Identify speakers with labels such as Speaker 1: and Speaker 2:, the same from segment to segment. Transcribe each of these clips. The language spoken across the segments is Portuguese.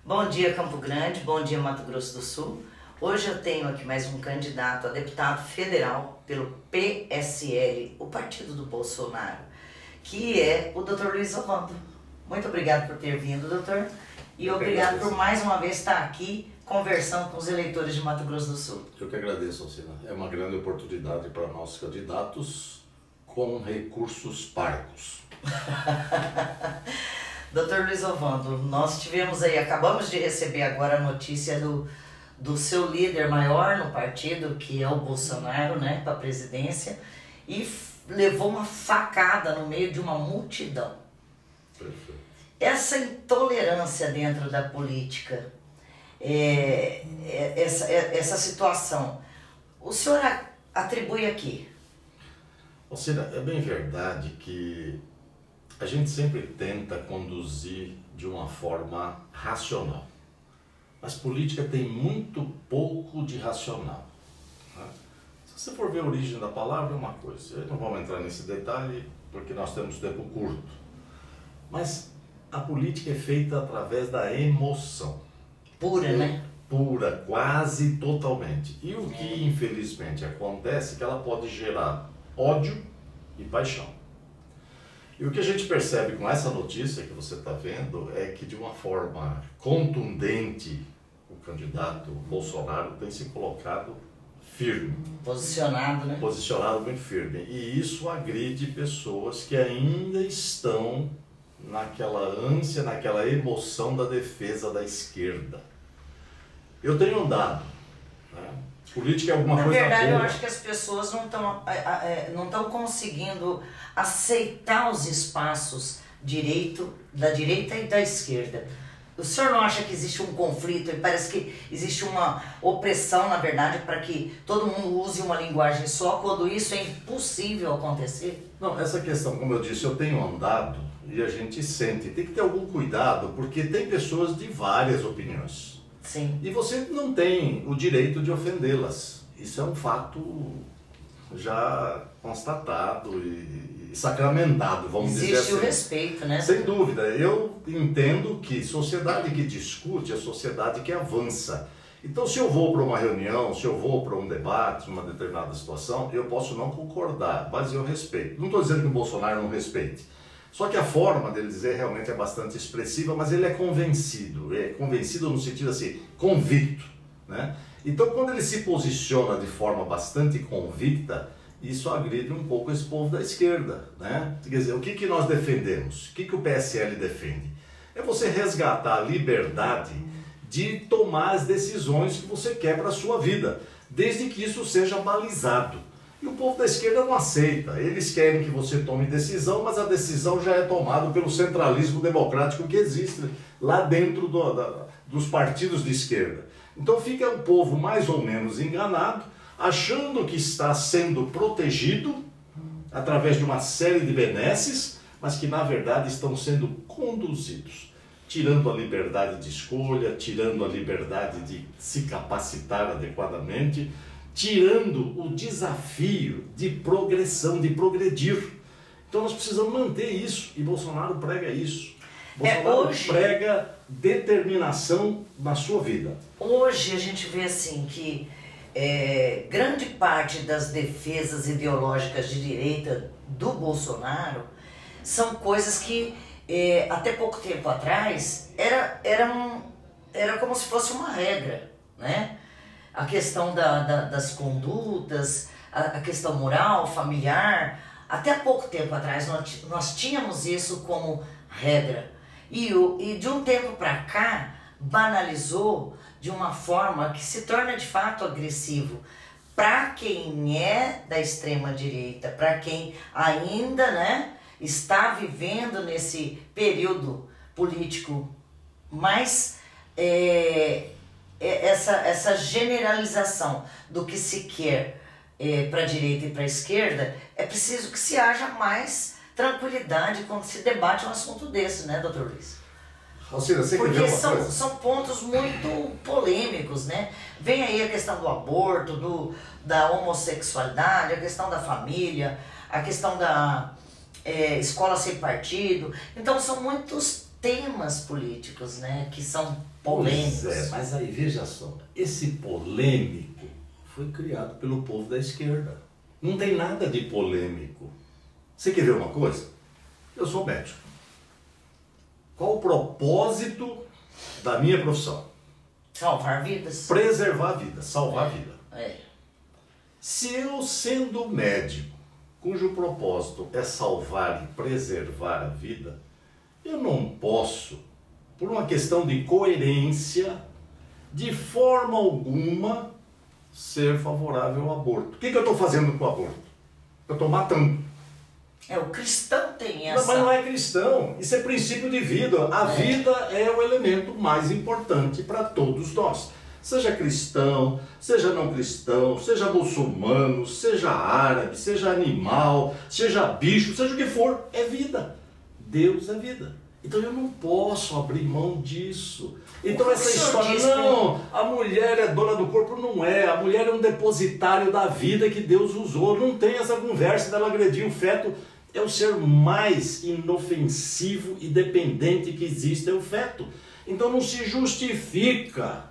Speaker 1: Bom dia, Campo Grande, bom dia, Mato Grosso do Sul. Hoje eu tenho aqui mais um candidato a deputado federal pelo PSL, o partido do Bolsonaro, que é o Dr. Luiz Ovando. Muito obrigado por ter vindo, doutor, e obrigado por mais uma vez estar aqui conversando com os eleitores de Mato Grosso do Sul.
Speaker 2: Eu que agradeço, Alcina. É uma grande oportunidade para nossos candidatos com recursos parcos.
Speaker 1: Doutor Luiz Ovando, nós tivemos aí, acabamos de receber agora a notícia do seu líder maior no partido, que é o Bolsonaro, né, para a presidência, e levou uma facada no meio de uma multidão.
Speaker 2: Perfeito.
Speaker 1: Essa intolerância dentro da política, essa situação, o senhor atribui aqui?
Speaker 2: Alcina, é bem verdade que a gente sempre tenta conduzir de uma forma racional. Mas política tem muito pouco de racional, né? Se você for ver a origem da palavra é uma coisa. Eu não vamos entrar nesse detalhe porque nós temos tempo curto. Mas a política é feita através da emoção.
Speaker 1: Pura, né?
Speaker 2: Pura, quase totalmente. E o que infelizmente acontece é que ela pode gerar ódio e paixão. E o que a gente percebe com essa notícia que você está vendo é que de uma forma contundente o candidato Bolsonaro tem se colocado firme.
Speaker 1: Posicionado, né?
Speaker 2: Posicionado muito firme. E isso agride pessoas que ainda estão naquela ânsia, naquela emoção da defesa da esquerda. Eu tenho um dado, né? Política é alguma coisa boa.
Speaker 1: Na verdade, eu acho que as pessoas não estão conseguindo aceitar os espaços da direita e da esquerda. O senhor não acha que existe um conflito e parece que existe uma opressão, na verdade, para que todo mundo use uma linguagem só, quando isso é impossível acontecer?
Speaker 2: Não, essa questão, como eu disse, eu tenho andado e a gente sente. Tem que ter algum cuidado, porque tem pessoas de várias opiniões.
Speaker 1: Sim.
Speaker 2: E você não tem o direito de ofendê-las. Isso é um fato já constatado e sacramentado, vamos dizer assim.
Speaker 1: Existe o respeito, né?
Speaker 2: Sem dúvida. Eu entendo que sociedade que discute é sociedade que avança. Então, se eu vou para uma reunião, se eu vou para um debate, numa determinada situação, eu posso não concordar, mas eu respeito. Não estou dizendo que o Bolsonaro não respeite. Só que a forma dele dizer realmente é bastante expressiva, mas ele é convencido no sentido assim, convicto, né? Então quando ele se posiciona de forma bastante convicta, isso agride um pouco esse povo da esquerda, né? Quer dizer, o que nós defendemos? O que o PSL defende? É você resgatar a liberdade de tomar as decisões que você quer para a sua vida, desde que isso seja balizado. E o povo da esquerda não aceita. Eles querem que você tome decisão, mas a decisão já é tomada pelo centralismo democrático que existe lá dentro dos partidos de esquerda. Então fica o povo mais ou menos enganado, achando que está sendo protegido através de uma série de benesses, mas que na verdade estão sendo conduzidos, tirando a liberdade de escolha, tirando a liberdade de se capacitar adequadamente, tirando o desafio de progressão, de progredir. Então nós precisamos manter isso, e Bolsonaro prega isso. Bolsonaro prega determinação na sua vida.
Speaker 1: Hoje a gente vê assim que grande parte das defesas ideológicas de direita do Bolsonaro são coisas que até pouco tempo atrás era como se fosse uma regra, né? A questão das condutas, a questão moral, familiar. Até pouco tempo atrás nós tínhamos isso como regra. E de um tempo para cá, banalizou de uma forma que se torna de fato agressivo para quem é da extrema direita, para quem ainda, né, está vivendo nesse período político. Mas essa generalização do que se quer para a direita e para a esquerda, é preciso que se haja mais tranquilidade quando se debate um assunto desse, né, doutor Luiz?
Speaker 2: Alcina, você
Speaker 1: Porque
Speaker 2: quer ver uma coisa?
Speaker 1: são pontos muito polêmicos, né? Vem aí a questão do aborto, da homossexualidade, a questão da família, a questão da escola sem partido. Então são muitos temas políticos, né, que são
Speaker 2: Pois
Speaker 1: polêmicos.
Speaker 2: é, mas aí veja só, esse polêmico foi criado pelo povo da esquerda. Não tem nada de polêmico. Você quer ver uma coisa? Eu sou médico. Qual o propósito da minha profissão?
Speaker 1: Salvar vidas.
Speaker 2: Preservar a vida, salvar a vida.
Speaker 1: É.
Speaker 2: Se eu, sendo médico, cujo propósito é salvar e preservar a vida, eu não posso, por uma questão de coerência, de forma alguma, ser favorável ao aborto. O que eu estou fazendo com o aborto? Eu estou matando.
Speaker 1: O cristão tem essa...
Speaker 2: Não, mas não é cristão, isso é princípio de vida. A vida é o elemento mais importante para todos nós. Seja cristão, seja não cristão, seja muçulmano, seja árabe, seja animal, seja bicho, seja o que for, é vida. Deus é vida. Então eu não posso abrir mão disso. Então essa história, não, a mulher é dona do corpo, não é. A mulher é um depositário da vida que Deus usou. Não tem essa conversa dela agredir o feto. É o ser mais inofensivo e dependente que existe, é o feto. Então não se justifica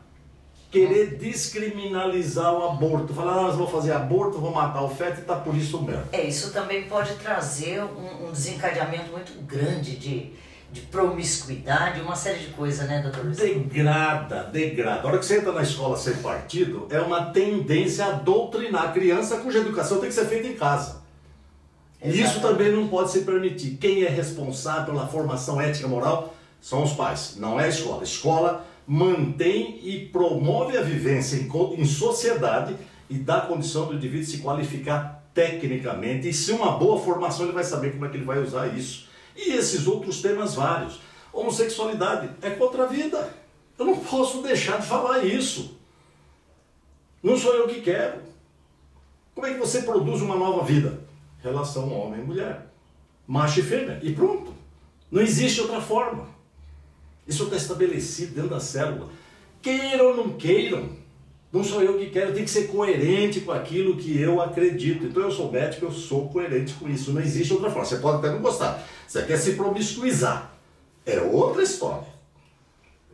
Speaker 2: querer descriminalizar o aborto. Falar, nós vamos fazer aborto, vou matar o feto e está por isso mesmo.
Speaker 1: Isso também pode trazer um desencadeamento muito grande de promiscuidade, uma série de coisas, né, doutor?
Speaker 2: Degrada. A hora que você entra na escola sem partido, é uma tendência a doutrinar a criança, cuja educação tem que ser feita em casa. E isso também não pode se permitir. Quem é responsável pela formação ética e moral são os pais, não é a escola. A escola mantém e promove a vivência em sociedade e dá condição do indivíduo se qualificar tecnicamente. E se uma boa formação, ele vai saber como é que ele vai usar isso. E esses outros temas vários. Homossexualidade é contra a vida. Eu não posso deixar de falar isso. Não sou eu que quero. Como é que você produz uma nova vida? Relação homem e mulher. Macho e fêmea. E pronto. Não existe outra forma. Isso está estabelecido dentro da célula. Queiram ou não queiram, não sou eu que quero, tem que ser coerente com aquilo que eu acredito. Então eu sou médico, eu sou coerente com isso. Não existe outra forma. Você pode até não gostar. Você quer se promiscuizar. É outra história.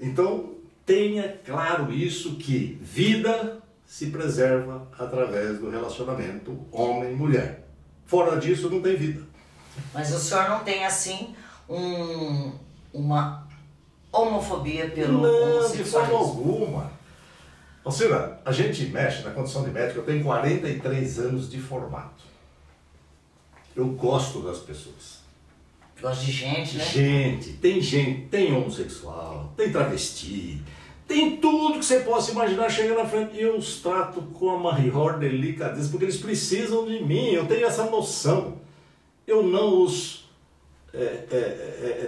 Speaker 2: Então tenha claro isso, que vida se preserva através do relacionamento homem-mulher. Fora disso não tem vida.
Speaker 1: Mas o senhor não tem assim uma homofobia pelo homossexualismo?
Speaker 2: Não, de forma alguma. Alcina, a gente mexe na condição de médico, eu tenho 43 anos de formato. Eu gosto das pessoas.
Speaker 1: Gosto de gente, né?
Speaker 2: Gente, tem homossexual, tem travesti, tem tudo que você possa imaginar chegando na frente. E eu os trato com a maior delicadeza, porque eles precisam de mim, eu tenho essa noção. Eu não os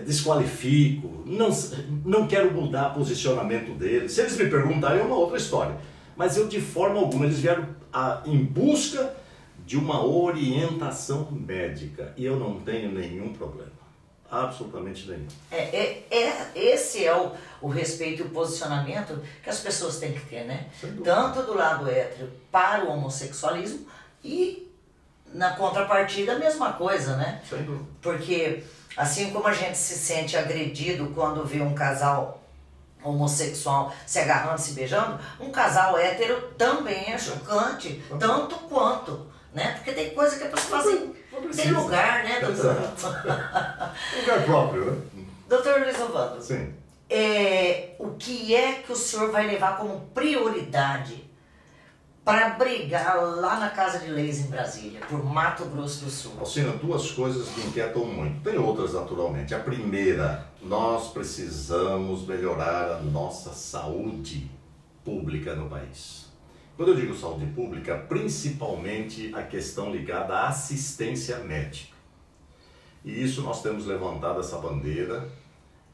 Speaker 2: desqualifico, não quero mudar o posicionamento deles. Se eles me perguntarem é uma outra história, mas eu de forma alguma, eles vieram em busca de uma orientação médica e eu não tenho nenhum problema, absolutamente nenhum.
Speaker 1: Esse é o respeito e o posicionamento que as pessoas têm que ter, né? Tanto do lado hétero para o homossexualismo e na contrapartida a mesma coisa, né?
Speaker 2: Sem dúvida.
Speaker 1: Porque assim como a gente se sente agredido quando vê um casal homossexual se agarrando, se beijando, um casal hétero também é chocante, tanto quanto, né? Porque tem coisa que a pessoa faz tem lugar, né, doutor?
Speaker 2: Lugar próprio, né?
Speaker 1: Doutor Luiz Ovando,
Speaker 2: Sim.
Speaker 1: O que é que o senhor vai levar como prioridade para brigar lá na Casa de Leis em Brasília, por Mato Grosso do Sul?
Speaker 2: Alcina, duas coisas me inquietam muito. Tem outras, naturalmente. A primeira, nós precisamos melhorar a nossa saúde pública no país. Quando eu digo saúde pública, principalmente a questão ligada à assistência médica. E isso nós temos levantado essa bandeira.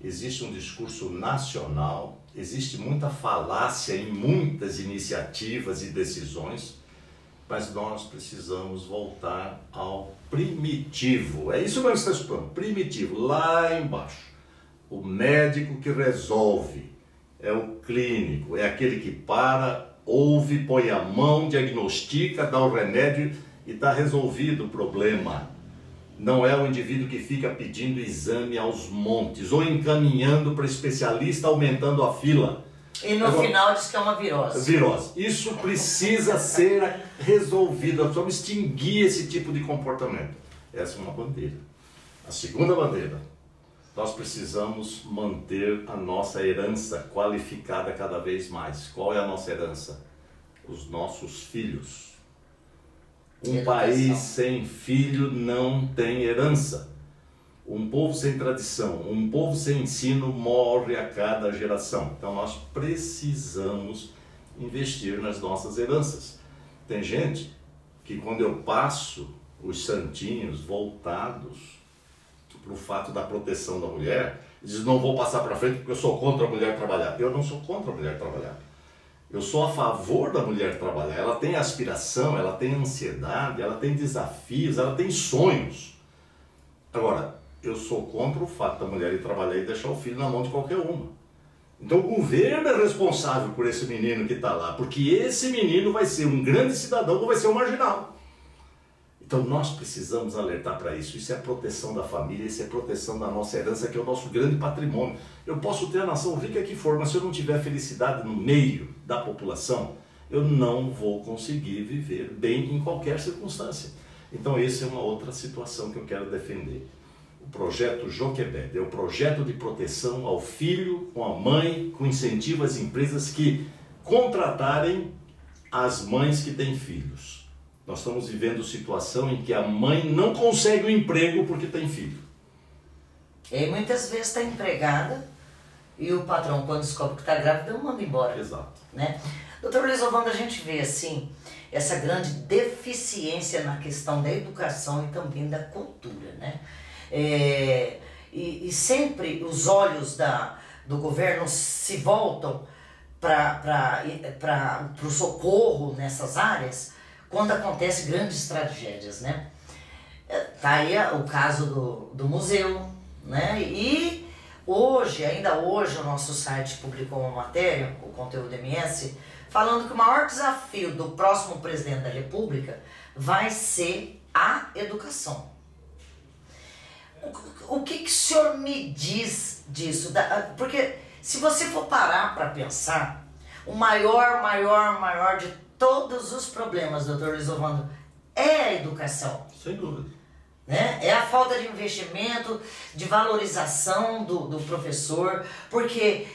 Speaker 2: Existe um discurso nacional, existe muita falácia em muitas iniciativas e decisões, mas nós precisamos voltar ao primitivo. É isso mesmo que você está escutando, primitivo, lá embaixo. O médico que resolve, é o clínico, é aquele que para, ouve, põe a mão, diagnostica, dá o remédio e está resolvido o problema. Não é o indivíduo que fica pedindo exame aos montes ou encaminhando para especialista, aumentando a fila.
Speaker 1: E no final diz que é uma virose.
Speaker 2: Virose. Isso precisa ser resolvido. Nós precisamos extinguir esse tipo de comportamento. Essa é uma bandeira. A segunda bandeira, nós precisamos manter a nossa herança qualificada cada vez mais. Qual é a nossa herança? Os nossos filhos. Um país sem filho não tem herança. Um povo sem tradição, um povo sem ensino morre a cada geração. Então nós precisamos investir nas nossas heranças. Tem gente que quando eu passo os santinhos voltados para o fato da proteção da mulher, diz: não vou passar para frente porque eu sou contra a mulher trabalhar. Eu não sou contra a mulher trabalhar. Eu sou a favor da mulher trabalhar. Ela tem aspiração, ela tem ansiedade, ela tem desafios, ela tem sonhos. Agora, eu sou contra o fato da mulher ir trabalhar e deixar o filho na mão de qualquer uma. Então o governo é responsável por esse menino que está lá, porque esse menino vai ser um grande cidadão ou vai ser um marginal. Então nós precisamos alertar para isso. Isso é a proteção da família, isso é a proteção da nossa herança, que é o nosso grande patrimônio. Eu posso ter a nação rica que for, mas se eu não tiver felicidade no meio da população, eu não vou conseguir viver bem em qualquer circunstância. Então essa é uma outra situação que eu quero defender. O projeto Joquebed é o projeto de proteção ao filho, com a mãe, com incentivo às empresas que contratarem as mães que têm filhos. Nós estamos vivendo situação em que a mãe não consegue o emprego porque tem filho.
Speaker 1: E muitas vezes está empregada e o patrão, quando descobre que está grávida, manda embora.
Speaker 2: Exato.
Speaker 1: Né? Doutor Luiz Ovando, a gente vê assim, essa grande deficiência na questão da educação e também da cultura, né? E sempre os olhos do governo se voltam para o socorro nessas áreas quando acontecem grandes tragédias, né? Tá aí o caso do museu, né? E hoje, ainda hoje, o nosso site publicou uma matéria, o Conteúdo MS, falando que o maior desafio do próximo presidente da República vai ser a educação. O que o senhor me diz disso? Porque se você for parar para pensar, o maior de todos os problemas, doutor Luiz Ovando, é a educação.
Speaker 2: Sem dúvida.
Speaker 1: Né? É a falta de investimento, de valorização do professor, porque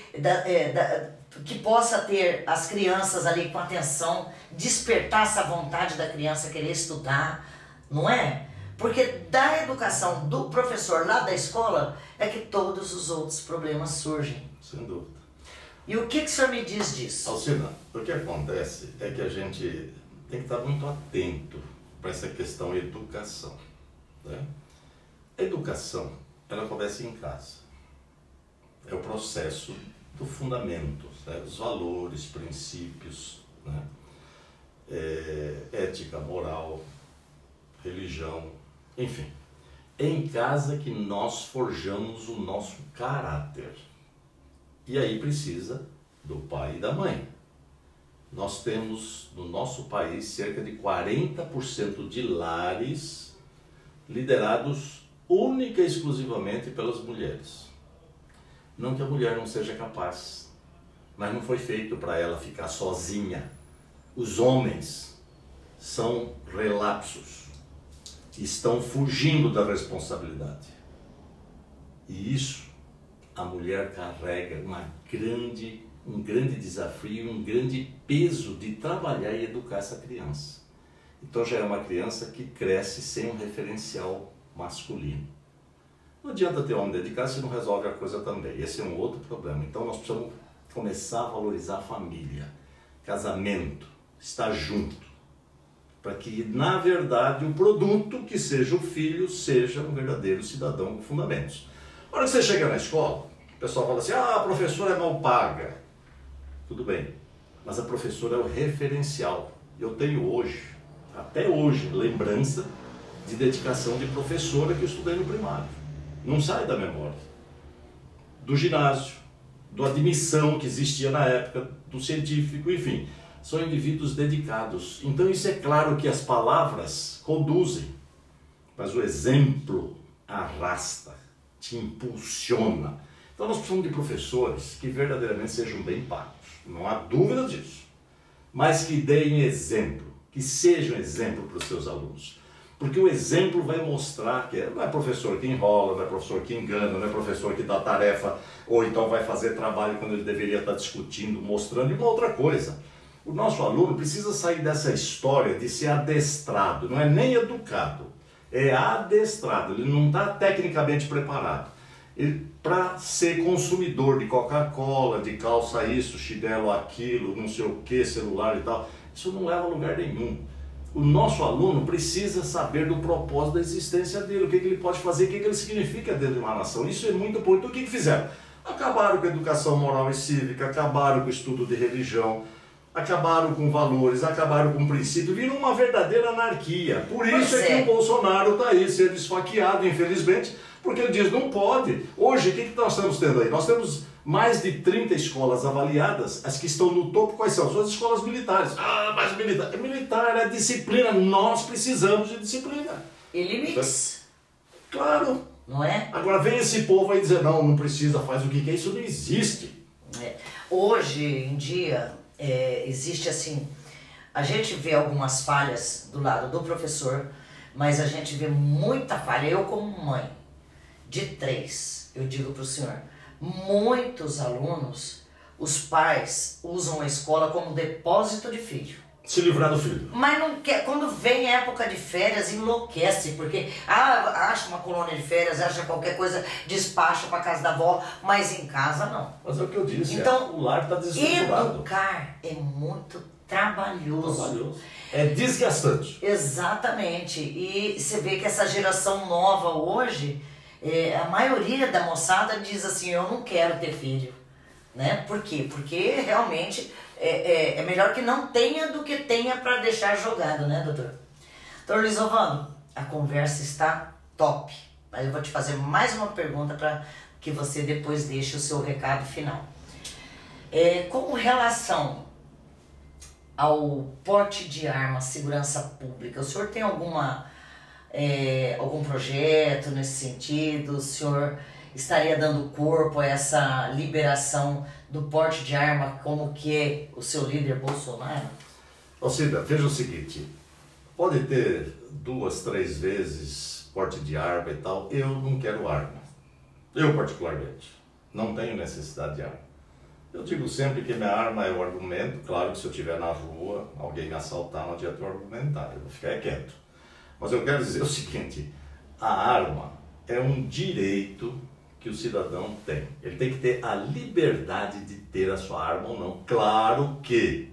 Speaker 1: que possa ter as crianças ali com atenção, despertar essa vontade da criança querer estudar, não é? Porque da educação do professor lá da escola é que todos os outros problemas surgem.
Speaker 2: Sem dúvida.
Speaker 1: E o que o senhor me diz disso?
Speaker 2: Alcina, o que acontece é que a gente tem que estar muito atento para essa questão educação. Né? A educação, ela começa em casa. É o processo do fundamento, né? Os valores, princípios, né? Ética, moral, religião, enfim. É em casa que nós forjamos o nosso caráter. E aí precisa do pai e da mãe. Nós temos no nosso país cerca de 40% de lares liderados única e exclusivamente pelas mulheres. Não que a mulher não seja capaz, mas não foi feito para ela ficar sozinha. Os homens são relapsos, estão fugindo da responsabilidade. E isso a mulher carrega um grande desafio, um grande peso de trabalhar e educar essa criança. Então já é uma criança que cresce sem um referencial masculino. Não adianta ter homem dentro de casa se não resolve a coisa também. Esse é um outro problema. Então nós precisamos começar a valorizar a família, casamento, estar junto, para que na verdade o produto que seja o filho seja um verdadeiro cidadão com fundamentos. Na hora que você chega na escola, o pessoal fala assim: ah, a professora é mal paga. Tudo bem, mas a professora é o referencial. Eu tenho hoje, até hoje, lembrança de dedicação de professora que eu estudei no primário. Não sai da memória. Do ginásio, da admissão que existia na época, do científico, enfim. São indivíduos dedicados. Então isso é claro que as palavras conduzem. mas o exemplo arrasta, te impulsiona. Então nós precisamos de professores que verdadeiramente sejam bem pagos, não há dúvida disso, mas que deem exemplo, que sejam exemplo para os seus alunos. Porque o exemplo vai mostrar que não é professor que enrola, não é professor que engana, não é professor que dá tarefa ou então vai fazer trabalho quando ele deveria estar discutindo, mostrando. E uma outra coisa, o nosso aluno precisa sair dessa história de ser adestrado, não é nem educado, é adestrado, ele não está tecnicamente preparado para ser consumidor de Coca-Cola, de calça isso, chinelo aquilo, não sei o que, celular e tal. Isso não leva a lugar nenhum. O nosso aluno precisa saber do propósito da existência dele, o que ele pode fazer, o que ele significa dentro de uma nação. Isso é muito importante. Então, o que fizeram? Acabaram com a educação moral e cívica, acabaram com o estudo de religião, acabaram com valores, acabaram com princípios, viram uma verdadeira anarquia. Por isso é que o Bolsonaro está aí sendo esfaqueado, infelizmente, porque ele diz, não pode. Hoje, o que nós estamos tendo aí? Nós temos mais de 30 escolas avaliadas, as que estão no topo, quais são? São as escolas militares. Ah, mas militar é disciplina, nós precisamos de disciplina.
Speaker 1: E limites.
Speaker 2: Claro.
Speaker 1: Não é?
Speaker 2: Agora vem esse povo aí dizer, não precisa, faz o que quer, isso não existe.
Speaker 1: Hoje em dia, existe assim, a gente vê algumas falhas do lado do professor, mas a gente vê muita falha. Eu como mãe de 3, eu digo para o senhor, muitos alunos, os pais usam a escola como depósito de filho.
Speaker 2: Se livrar do filho.
Speaker 1: Mas não quer, quando vem época de férias, enlouquece, porque acha uma colônia de férias, acha qualquer coisa, despacha para casa da avó, mas em casa não.
Speaker 2: Mas é o que eu disse,
Speaker 1: então,
Speaker 2: o lar está desestruturado.
Speaker 1: Educar é muito trabalhoso.
Speaker 2: É desgastante.
Speaker 1: Exatamente. E você vê que essa geração nova hoje, a maioria da moçada diz assim, eu não quero ter filho. Né? Por quê? Porque realmente é melhor que não tenha do que tenha para deixar jogado, né, doutor? Doutor Lisovando, a conversa está top. Mas eu vou te fazer mais uma pergunta para que você depois deixe o seu recado final. Com relação ao porte de arma, segurança pública, o senhor tem algum projeto nesse sentido? O senhor estaria dando corpo a essa liberação do porte de arma como que é o seu líder Bolsonaro?
Speaker 2: Cida, veja o seguinte, pode ter 2, 3 vezes porte de arma e tal, eu não quero arma. Eu particularmente não tenho necessidade de arma. Eu digo sempre que minha arma é o argumento, claro que se eu estiver na rua, alguém me assaltar, não adianta eu argumentar, eu vou ficar quieto. Mas eu quero dizer o seguinte, a arma é um direito que o cidadão tem. Ele tem que ter a liberdade de ter a sua arma ou não. Claro que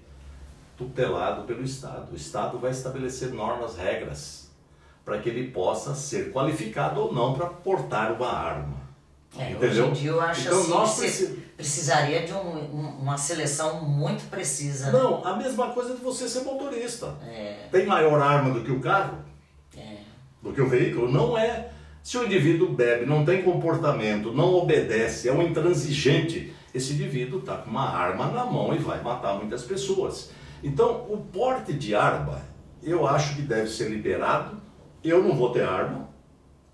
Speaker 2: tutelado pelo Estado. O Estado vai estabelecer normas, regras, para que ele possa ser qualificado ou não para portar uma arma. Entendeu?
Speaker 1: Hoje em dia eu acho
Speaker 2: então,
Speaker 1: assim
Speaker 2: nós
Speaker 1: que você precisaria de uma seleção muito precisa.
Speaker 2: Não, a mesma coisa de você ser motorista. Tem maior arma do que o carro? Do que o veículo? Não é. Se o indivíduo bebe, não tem comportamento, não obedece, é um intransigente, esse indivíduo está com uma arma na mão e vai matar muitas pessoas. Então, o porte de arma, eu acho que deve ser liberado. Eu não vou ter arma,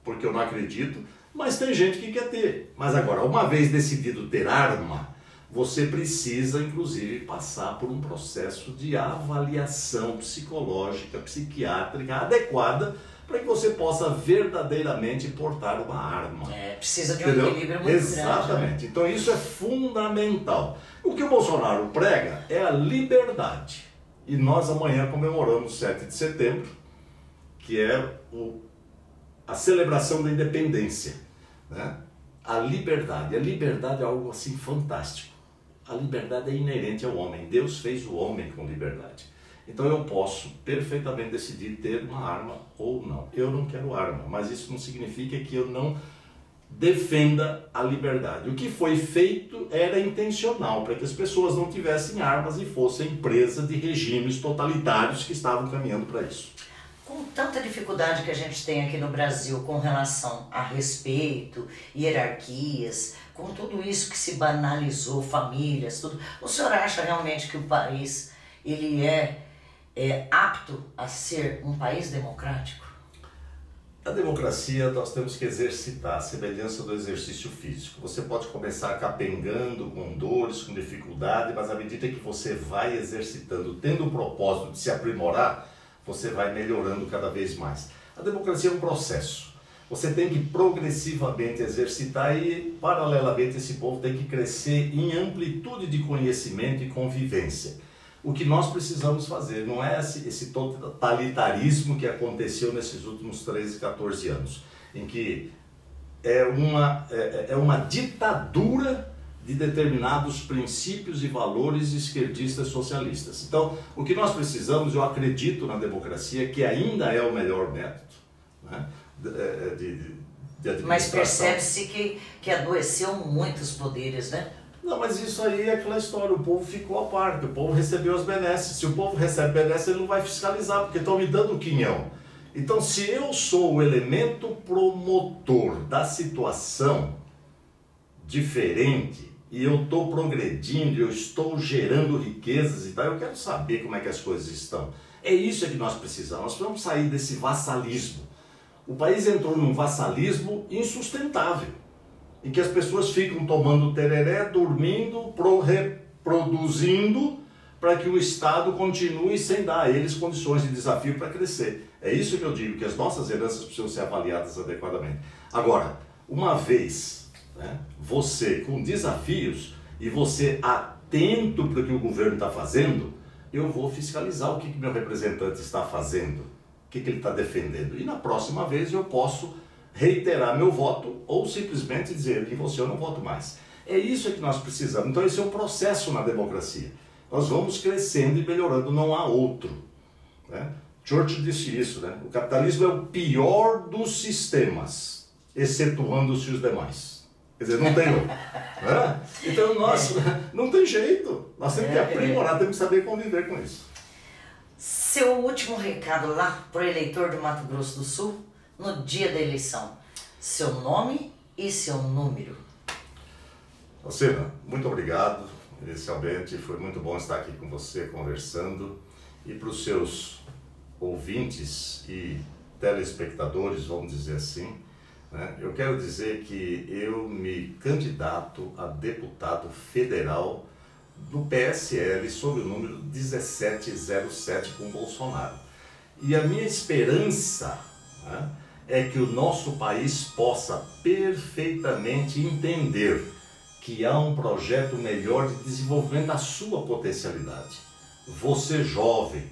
Speaker 2: porque eu não acredito, mas tem gente que quer ter. Mas agora, uma vez decidido ter arma, você precisa, inclusive, passar por um processo de avaliação psicológica, psiquiátrica adequada, para que você possa verdadeiramente portar uma arma.
Speaker 1: Precisa de um equilíbrio muito grande.
Speaker 2: Exatamente. Né? Então isso é fundamental. O que o Bolsonaro prega é a liberdade. E nós amanhã comemoramos 7 de setembro, que é a celebração da independência. Né? A liberdade. A liberdade é algo assim fantástico. A liberdade é inerente ao homem. Deus fez o homem com liberdade. Então eu posso perfeitamente decidir ter uma arma ou não. Eu não quero arma, mas isso não significa que eu não defenda a liberdade. O que foi feito era intencional, para que as pessoas não tivessem armas e fossem presas de regimes totalitários que estavam caminhando para isso.
Speaker 1: Com tanta dificuldade que a gente tem aqui no Brasil com relação a respeito, hierarquias, com tudo isso que se banalizou, famílias, tudo, o senhor acha realmente que o país ele é apto a ser um país democrático?
Speaker 2: A democracia nós temos que exercitar, a semelhança do exercício físico. Você pode começar capengando, com dores, com dificuldade, mas à medida que você vai exercitando, tendo o propósito de se aprimorar, você vai melhorando cada vez mais. A democracia é um processo. Você tem que progressivamente exercitar e, paralelamente, esse povo tem que crescer em amplitude de conhecimento e convivência. O que nós precisamos fazer não é esse totalitarismo que aconteceu nesses últimos 13, 14 anos, em que é uma ditadura de determinados princípios e valores esquerdistas socialistas. Então, o que nós precisamos, eu acredito na democracia, que ainda é o melhor método, né, de administração.
Speaker 1: Mas percebe-se que adoeceu muitos poderes, né?
Speaker 2: Não, mas isso aí é aquela história, o povo ficou à parte, o povo recebeu as benesses. Se o povo recebe benesses, ele não vai fiscalizar, porque estão me dando o quinhão. Então, se eu sou o elemento promotor da situação diferente, e eu estou progredindo, eu estou gerando riquezas e tal, eu quero saber como é que as coisas estão. É isso que nós precisamos, nós precisamos sair desse vassalismo. O país entrou num vassalismo insustentável, em que as pessoas ficam tomando tereré, dormindo, reproduzindo, para que o Estado continue sem dar a eles condições de desafio para crescer. É isso que eu digo, que as nossas heranças precisam ser avaliadas adequadamente. Agora, uma vez, né, você com desafios e você atento para o que o governo está fazendo, eu vou fiscalizar o que meu representante está fazendo, o que ele está defendendo. E na próxima vez eu posso reiterar meu voto ou simplesmente dizer que você eu não voto mais. É isso que nós precisamos. Então esse é um processo na democracia. Nós vamos crescendo e melhorando, não há outro, né? Churchill disse isso, né? O capitalismo é o pior dos sistemas, excetuando-se os demais. Quer dizer, não tem outro. Né? Então nós, não tem jeito. Nós temos que aprimorar, temos que saber conviver com isso.
Speaker 1: Seu último recado lá para o eleitor do Mato Grosso do Sul, no dia da eleição, seu nome e seu número.
Speaker 2: Alcina, muito obrigado, inicialmente, foi muito bom estar aqui com você conversando, e para os seus ouvintes e telespectadores, vamos dizer assim, né, eu quero dizer que eu me candidato a deputado federal do PSL sob o número 1707 com Bolsonaro. E a minha esperança, né, é que o nosso país possa perfeitamente entender que há um projeto melhor de desenvolvimento da sua potencialidade. Você jovem,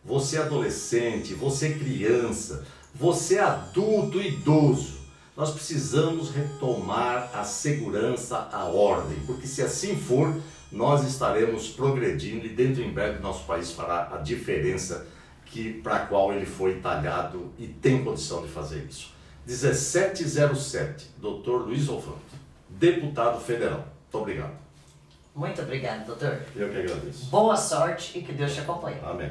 Speaker 2: você adolescente, você criança, você adulto, idoso, nós precisamos retomar a segurança, a ordem, porque se assim for, nós estaremos progredindo e dentro em breve nosso país fará a diferença para a qual ele foi talhado e tem condição de fazer isso. 1707, Dr. Luiz Ovando, deputado federal. Muito obrigado.
Speaker 1: Muito obrigado, doutor.
Speaker 2: Eu que agradeço.
Speaker 1: Boa sorte e que Deus te acompanhe.
Speaker 2: Amém.